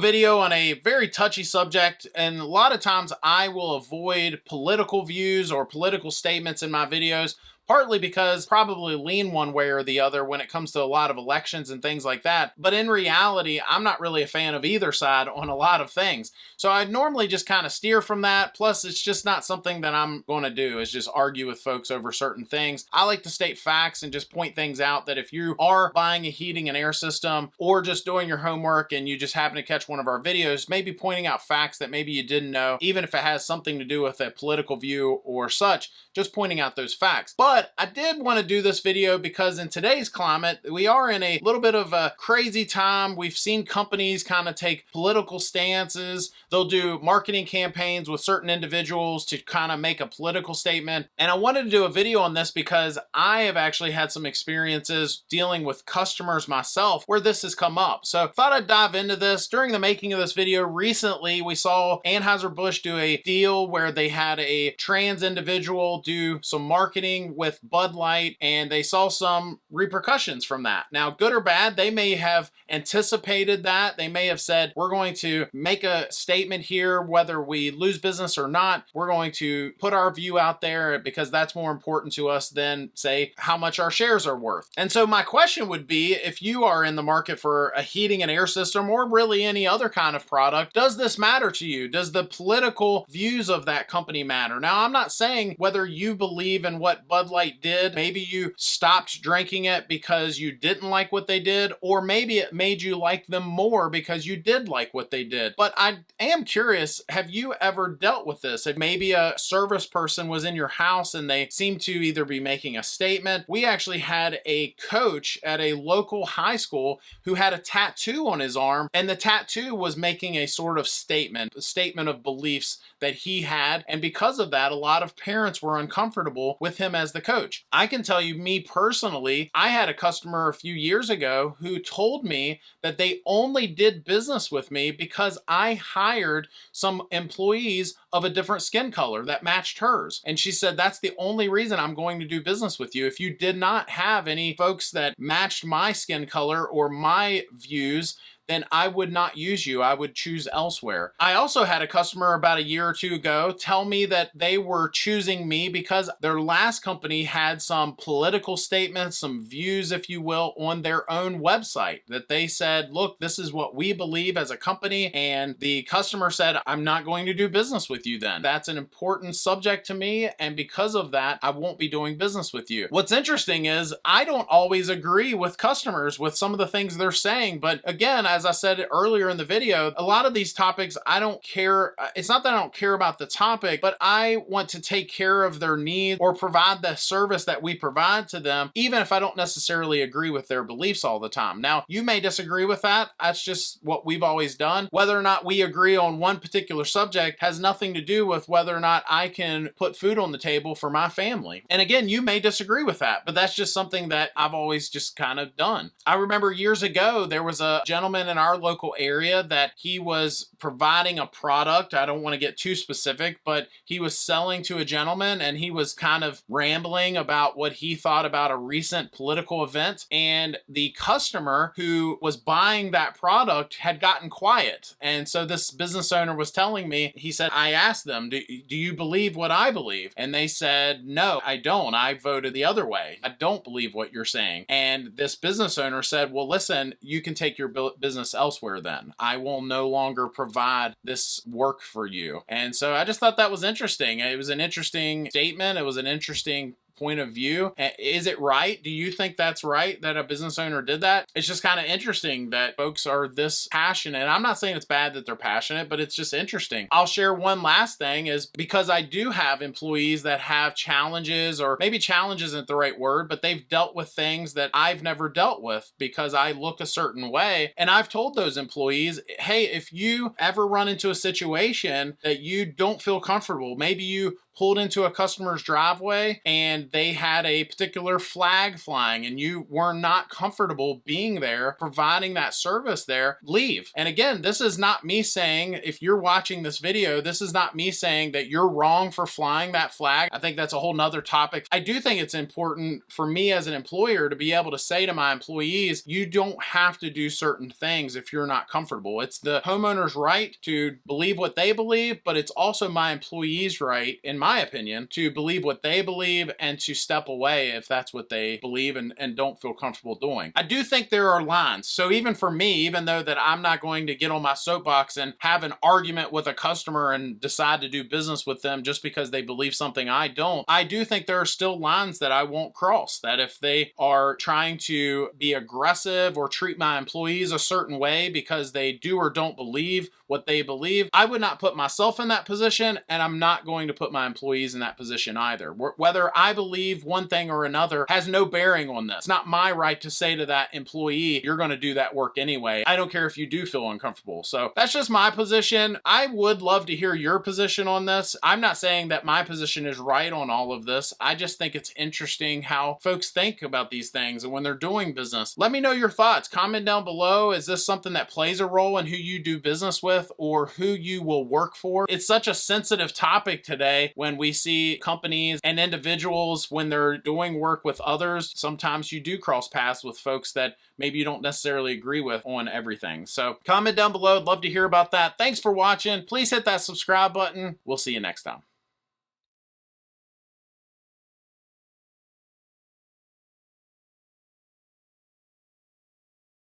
video on a very touchy subject, and a lot of times I will avoid political views or political statements in my videos, partly because probably lean one way or the other when it comes to a lot of elections and things like that. But in reality, I'm not really a fan of either side on a lot of things. So I normally just kind of steer from that. Plus, it's just not something that I'm going to do, is just argue with folks over certain things. I like to state facts and just point things out that if you are buying a heating and air system or just doing your homework and you just happen to catch one of our videos, maybe pointing out facts that maybe you didn't know, even if it has something to do with a political view or such, just pointing out those facts. But I did want to do this video because in today's climate, we are in a little bit of a crazy time. We've seen companies kind of take political stances. They'll do marketing campaigns with certain individuals to kind of make a political statement. And I wanted to do a video on this because I have actually had some experiences dealing with customers myself where this has come up. So I thought I'd dive into this. During the making of this video recently, we saw Anheuser-Busch do a deal where they had a trans individual do some marketing with Bud Light, and they saw some repercussions from that. Now, good or bad, they may have anticipated that. They may have said, we're going to make a statement here, whether we lose business or not. We're going to put our view out there because that's more important to us than, say, how much our shares are worth. And so my question would be, if you are in the market for a heating and air system or really any other kind of product, does this matter to you? Does the political views of that company matter? Now, I'm not saying whether you believe in what Bud Light did. Maybe you stopped drinking it because you didn't like what they did, or maybe it made you like them more because you did like what they did. But I am curious, have you ever dealt with this? If maybe a service person was in your house and they seemed to either be making a statement. We actually had a coach at a local high school who had a tattoo on his arm, and the tattoo was making a sort of statement, a statement of beliefs that he had. And because of that, a lot of parents were uncomfortable with him as the coach. I can tell you, me personally, I had a customer a few years ago who told me that they only did business with me because I hired some employees of a different skin color that matched hers. And she said, that's the only reason I'm going to do business with you. If you did not have any folks that matched my skin color or my views, then I would not use you. I would choose elsewhere. I also had a customer about a year or two ago tell me that they were choosing me because their last company had some political statements, some views, if you will, on their own website that they said, look, this is what we believe as a company. And the customer said, I'm not going to do business with you then. That's an important subject to me. And because of that, I won't be doing business with you. What's interesting is I don't always agree with customers with some of the things they're saying. But again, as I said earlier in the video, a lot of these topics, I don't care. It's not that I don't care about the topic, but I want to take care of their needs or provide the service that we provide to them, even if I don't necessarily agree with their beliefs all the time. Now, you may disagree with that. That's just what we've always done. Whether or not we agree on one particular subject has nothing to do with whether or not I can put food on the table for my family. And again, you may disagree with that, but that's just something that I've always just kind of done. I remember years ago, there was a gentleman in our local area that he was providing a product. I don't want to get too specific, but he was selling to a gentleman and he was kind of rambling about what he thought about a recent political event. And the customer who was buying that product had gotten quiet. And so this business owner was telling me, he said, I asked them, do you believe what I believe? And they said, no, I don't. I voted the other way. I don't believe what you're saying. And this business owner said, well, listen, you can take your business elsewhere then. I will no longer provide this work for you. And so I just thought that was interesting. It was an interesting statement. It was an interesting point of view. Is it right? Do you think that's right that a business owner did that? It's just kind of interesting that folks are this passionate. I'm not saying it's bad that they're passionate, but it's just interesting. I'll share one last thing is because I do have employees that have challenges, or maybe challenge isn't the right word, but they've dealt with things that I've never dealt with because I look a certain way. And I've told those employees, hey, if you ever run into a situation that you don't feel comfortable, maybe you pulled into a customer's driveway and they had a particular flag flying and you were not comfortable being there, providing that service there, leave. And again, this is not me saying, if you're watching this video, this is not me saying that you're wrong for flying that flag. I think that's a whole nother topic. I do think it's important for me as an employer to be able to say to my employees, you don't have to do certain things if you're not comfortable. It's the homeowner's right to believe what they believe, but it's also my employees' right, in my opinion, to believe what they believe and to step away if that's what they believe and don't feel comfortable doing. I do think there are lines. So even for me, even though that I'm not going to get on my soapbox and have an argument with a customer and decide to do business with them just because they believe something I don't, I do think there are still lines that I won't cross. That if they are trying to be aggressive or treat my employees a certain way because they do or don't believe what they believe, I would not put myself in that position, and I'm not going to put my employees in that position either. Whether I believe one thing or another has no bearing on this. It's not my right to say to that employee, you're going to do that work anyway. I don't care if you do feel uncomfortable. So that's just my position. I would love to hear your position on this. I'm not saying that my position is right on all of this. I just think it's interesting how folks think about these things and when they're doing business. Let me know your thoughts. Comment down below. Is this something that plays a role in who you do business with or who you will work for? It's such a sensitive topic today when we see companies and individuals when they're doing work with others. Sometimes you do cross paths with folks that maybe you don't necessarily agree with on everything. So comment down below. I'd love to hear about that. Thanks for watching. Please hit that subscribe button. We'll see you next time.